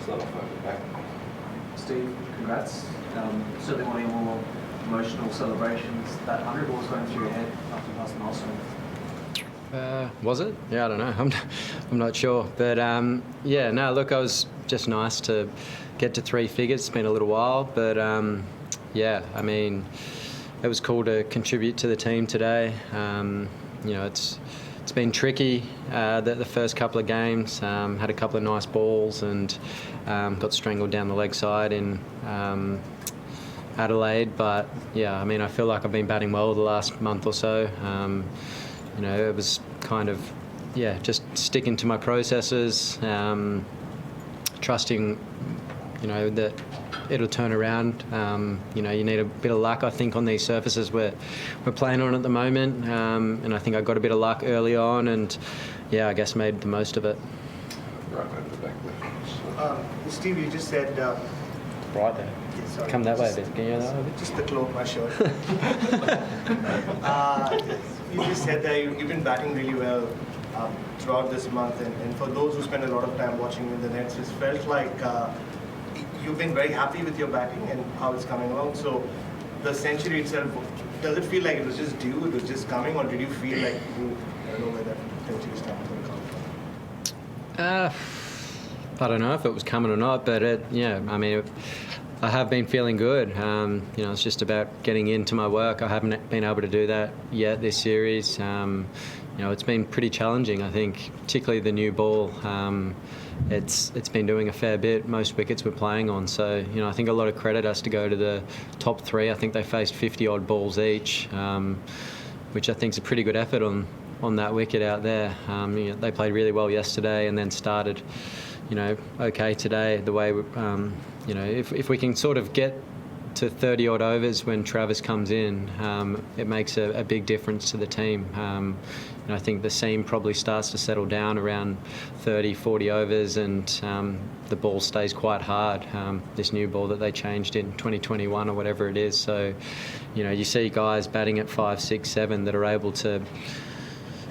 Start off over the back. Steve, congrats. Certainly one of your more emotional celebrations. That 100 ball's going through your head after you passed the milestone. Was it? Yeah, I don't know. I'm not sure. But look, it was just nice to get to three figures. It's been a little while, but it was cool to contribute to the team today. It's been tricky the first couple of games. Had a couple of nice balls and got strangled down the leg side in Adelaide. But yeah, I feel like I've been batting well the last month or so. It was kind of, just sticking to my processes, trusting, that it'll turn around. You need a bit of luck, I think, on these surfaces we're playing on at the moment. And I think I got a bit of luck early on and, I guess made the most of it. Right over the back left. Steve, you just said... Right there. Sorry, come that way a bit. Can you go that way a bit? Just the claw of my shirt. You just said that you've been batting really well throughout this month, and for those who spend a lot of time watching in the nets, it felt like you've been very happy with your batting and how it's coming along. So the century itself, does it feel like it was just due, it was just coming, or did you feel like I don't know where that century start going to come from? I don't know if it was coming or not, but I have been feeling good. It's just about getting into my work. I haven't been able to do that yet this series. It's been pretty challenging, I think, particularly the new ball. It's been doing a fair bit. Most wickets we're playing on. So, I think a lot of credit has to go to the top three. I think they faced 50-odd balls each, which I think is a pretty good effort on that wicket out there. They played really well yesterday and then started, okay today. The way, if we can sort of get to 30-odd overs when Travis comes in, it makes a big difference to the team. I think the seam probably starts to settle down around 30, 40 overs and the ball stays quite hard, this new ball that they changed in 2021 or whatever it is. So, you see guys batting at 5, 6, 7 that are able to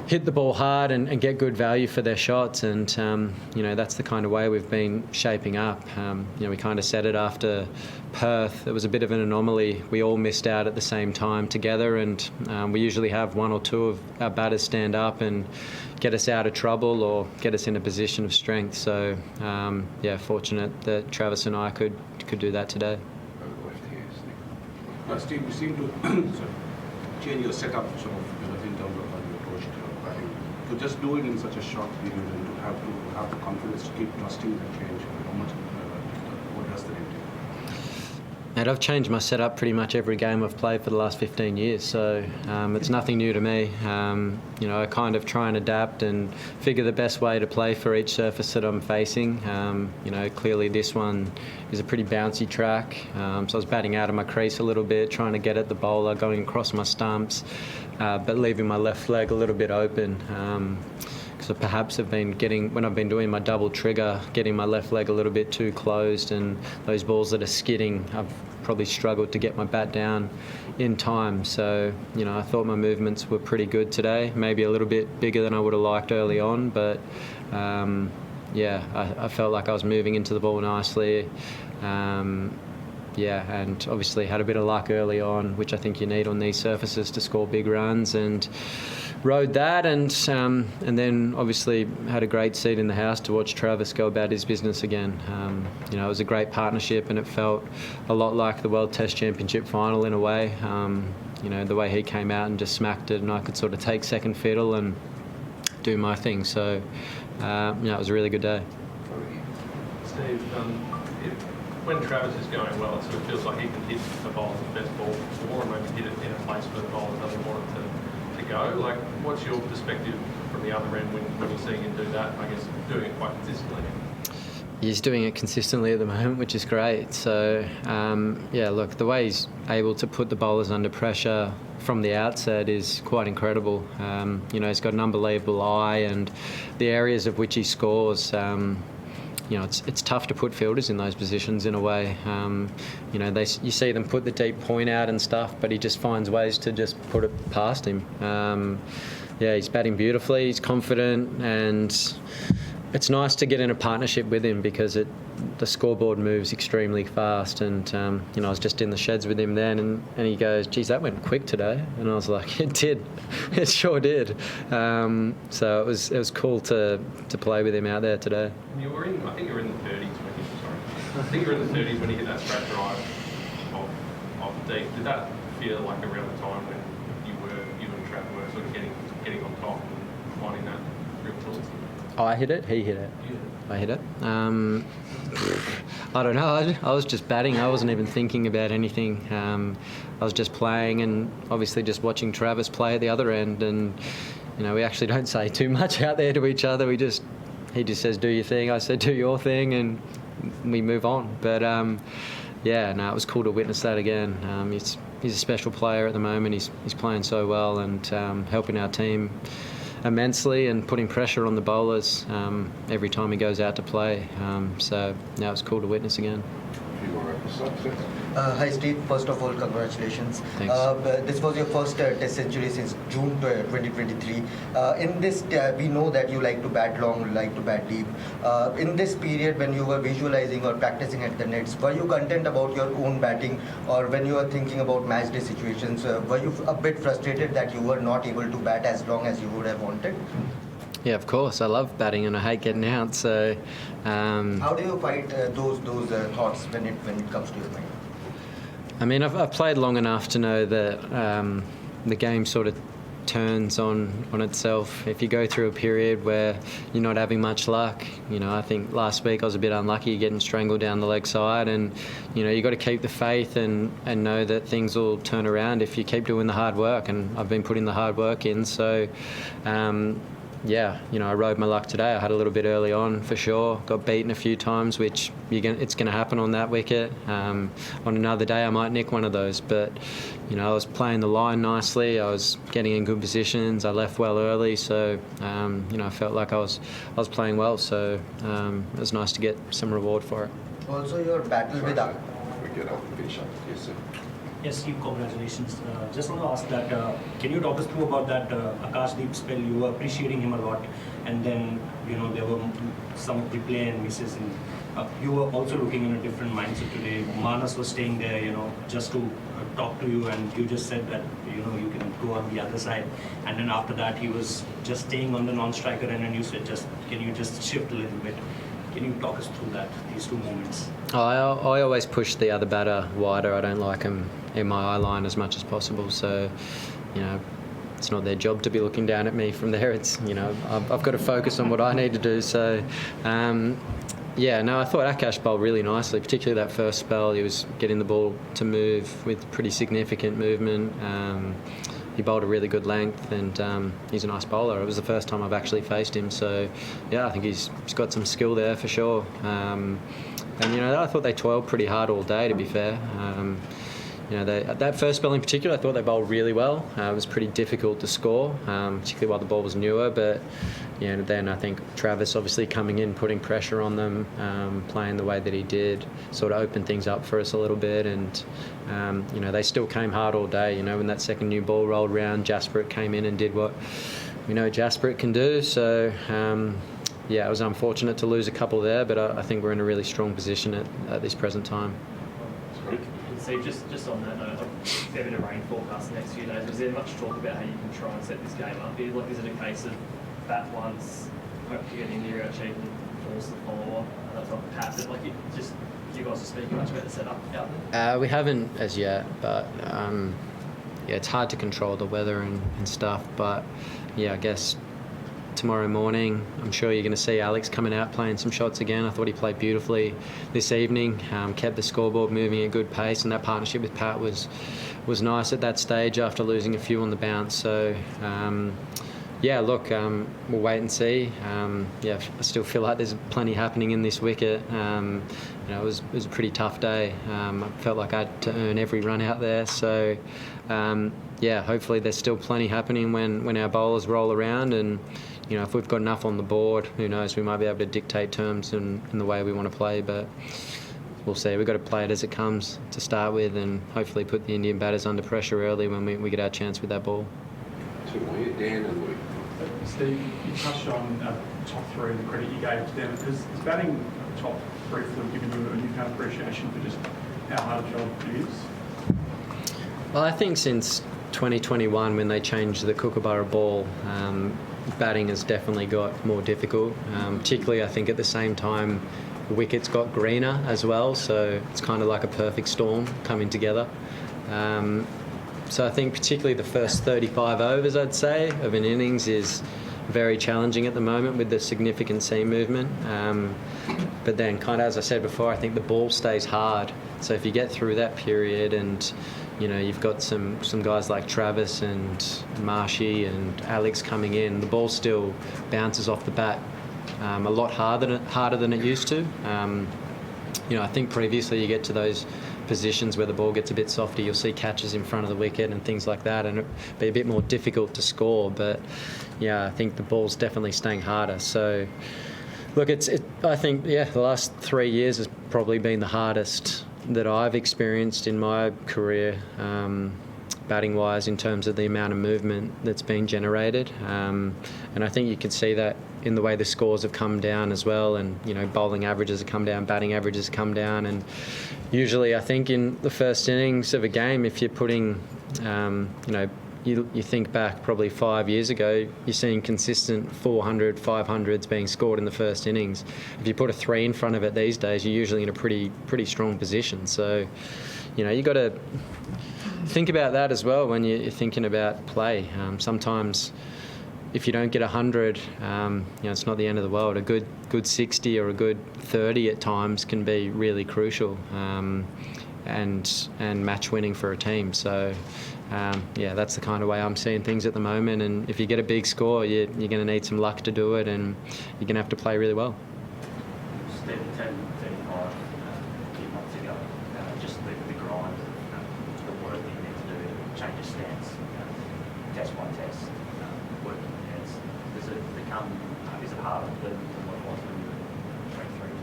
hit the ball hard and get good value for their shots, and that's the kind of way we've been shaping up. We kind of said it after Perth. It was a bit of an anomaly. We all missed out at the same time together, and we usually have one or two of our batters stand up and get us out of trouble or get us in a position of strength. So fortunate that Travis and I could do that today. Over the left here, Steve, you seem to change your setup sort of in terms of how you approach batting. To just do it in such a short period and to have the confidence to keep trusting that change, how much, what does that entail? And I've changed my setup pretty much every game I've played for the last 15 years, so it's nothing new to me. I kind of try and adapt and figure the best way to play for each surface that I'm facing. Clearly this one is a pretty bouncy track, so I was batting out of my crease a little bit, trying to get at the bowler, going across my stumps, but leaving my left leg a little bit open. So perhaps when I've been doing my double trigger, getting my left leg a little bit too closed, and those balls that are skidding, I've probably struggled to get my bat down in time. So, I thought my movements were pretty good today, maybe a little bit bigger than I would have liked early on, but I felt like I was moving into the ball nicely. And obviously had a bit of luck early on, which I think you need on these surfaces to score big runs, and rode that, and then obviously had a great seat in the house to watch Travis go about his business again. It was a great partnership, and it felt a lot like the World Test Championship final in a way. The way he came out and just smacked it, and I could sort of take second fiddle and do my thing. So, it was a really good day. Steve, when Travis is going well, it sort of feels like he can hit the bowler's best ball before and maybe hit it in a place where the bowler doesn't want it to go. Like, what's your perspective from the other end when you're seeing him do that? I guess doing it quite consistently. He's doing it consistently at the moment, which is great. So, look, the way he's able to put the bowlers under pressure from the outset is quite incredible. He's got an unbelievable eye, and the areas of which he scores, it's tough to put fielders in those positions in a way. You see them put the deep point out and stuff, but he just finds ways to just put it past him. He's batting beautifully, he's confident, and it's nice to get in a partnership with him because it the scoreboard moves extremely fast, and I was just in the sheds with him then, and he goes, "Geez, that went quick today," and I was like, "It did, it sure did." So it was cool to play with him out there today. And you were I think you were in the 30s when you, sorry. I think you were in the 30s when you hit that straight drive of deep. Did that feel like around the time when you and Trav were sort of getting on top and finding that real tools? I hit it. He hit it. You I hit it. I don't know. I was just batting. I wasn't even thinking about anything. I was just playing and obviously just watching Travis play at the other end. And we actually don't say too much out there to each other. He just says, "Do your thing." I said, "Do your thing," and we move on. But it was cool to witness that again. He's a special player at the moment. He's playing so well and helping our team immensely and putting pressure on the bowlers every time he goes out to play. So now it's cool to witness again. A few more episodes. Hi Steve, first of all congratulations. Thanks. This was your first test century since June 2023. In this, we know that you like to bat long, like to bat deep. In this period when you were visualizing or practicing at the nets, were you content about your own batting, or when you were thinking about match day situations, were you a bit frustrated that you were not able to bat as long as you would have wanted? Yeah, of course. I love batting and I hate getting out. So how do you fight those thoughts when it comes to your mind? I mean, I've played long enough to know that the game sort of turns on itself. If you go through a period where you're not having much luck, I think last week I was a bit unlucky getting strangled down the leg side, and you got to keep the faith and know that things will turn around if you keep doing the hard work, and I've been putting the hard work in. So I rode my luck today. I had a little bit early on for sure. Got beaten a few times, which it's going to happen on that wicket. On another day, I might nick one of those. But I was playing the line nicely. I was getting in good positions. I left well early, so I felt like I was playing well. So it was nice to get some reward for it. Also, your battle with We get off the pitch. Yes, sir. Yes, Steve, congratulations. Just want to ask that, can you talk us through about that Akashdeep spell? You were appreciating him a lot, and then, there were some replay and misses, and you were also looking in a different mindset today. Manas was staying there, just to talk to you, and you just said that, you can go on the other side. And then after that, he was just staying on the non-striker, and then you said, can you just shift a little bit? Can you talk us through these two moments? I always push the other batter wider. I don't like him in my eye line as much as possible. So, it's not their job to be looking down at me from there. It's, I've got to focus on what I need to do. So, I thought Akash bowled really nicely, particularly that first spell. He was getting the ball to move with pretty significant movement. He bowled a really good length, and he's a nice bowler. It was the first time I've actually faced him, so I think he's got some skill there for sure. I thought they toiled pretty hard all day, to be fair. That first spell in particular, I thought they bowled really well. It was pretty difficult to score, particularly while the ball was newer. But then I think Travis obviously coming in, putting pressure on them, playing the way that he did, sort of opened things up for us a little bit. And they still came hard all day. When that second new ball rolled round, Jasprit came in and did what we know Jasprit can do. So it was unfortunate to lose a couple there, but I think we're in a really strong position at this present time. So just on that note, a fair bit of rain forecast the next few days. Was there much talk about how you can try and set this game up? Is it a case of bat once, hope to get in there, cheap and force the follower? That's not pat, but you guys are speaking much about the setup out there? We haven't as yet, but it's hard to control the weather and stuff. But I guess tomorrow morning, I'm sure you're going to see Alex coming out playing some shots again. I thought he played beautifully this evening, kept the scoreboard moving at good pace, and that partnership with Pat was nice at that stage after losing a few on the bounce. So we'll wait and see. I still feel like there's plenty happening in this wicket. It was a pretty tough day. I felt like I had to earn every run out there. So hopefully there's still plenty happening when our bowlers roll around, and if we've got enough on the board, who knows, we might be able to dictate terms in the way we want to play, but we'll see. We've got to play it as it comes to start with, and hopefully put the Indian batters under pressure early when we get our chance with that ball. Two more, Dan and Louis. Steve, you touched on top three in the credit you gave to them. Is batting top brief that have given you a newfound appreciation for just how hard a job it is? Well, I think since 2021, when they changed the Kookaburra ball, batting has definitely got more difficult. Particularly, I think at the same time, the wickets got greener as well, so it's kind of like a perfect storm coming together. So I think particularly the first 35 overs, I'd say, of an innings is very challenging at the moment with the significant seam movement. But then, kind of as I said before, I think the ball stays hard. So if you get through that period and you've got some guys like Travis and Marshy and Alex coming in, the ball still bounces off the bat a lot harder than it used to. I think previously you get to those positions where the ball gets a bit softer, you'll see catches in front of the wicket and things like that, and it'd be a bit more difficult to score. But yeah, I think the ball's definitely staying harder. So look, I think the last 3 years has probably been the hardest that I've experienced in my career, batting wise, in terms of the amount of movement that's been generated. And I think you can see that in the way the scores have come down as well, and bowling averages have come down, batting averages have come down, and usually I think in the first innings of a game, if you're putting you think back probably 5 years ago, you're seeing consistent 400, 500s being scored in the first innings. If you put a 3 in front of it these days, you're usually in a pretty strong position. So, you got to think about that as well when you're thinking about play. Sometimes, if you don't get 100, it's not the end of the world. A good 60 or a good 30 at times can be really crucial and match winning for a team. So. That's the kind of way I'm seeing things at the moment. And if you get a big score, you're going to need some luck to do it, and you're going to have to play really well. Steve, 10, 35, a few months ago, just the grind, the work that you need to do to change your stance, test by test, working the nets. Does it become, is it harder than what it was when you were 23?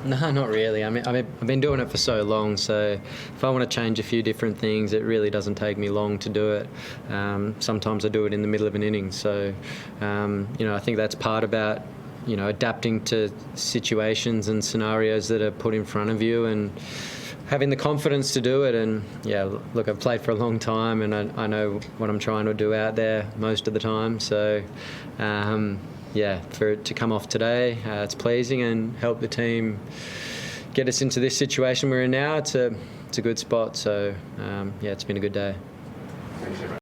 No, not really. I mean, I've been doing it for so long, so if I want to change a few different things, it really doesn't take me long to do it. Sometimes I do it in the middle of an innings. So, I think that's part about, adapting to situations and scenarios that are put in front of you and having the confidence to do it. And, look, I've played for a long time and I know what I'm trying to do out there most of the time. So, for it to come off today, it's pleasing and help the team get us into this situation we're in now. It's a good spot. So, it's been a good day. Thanks, everyone.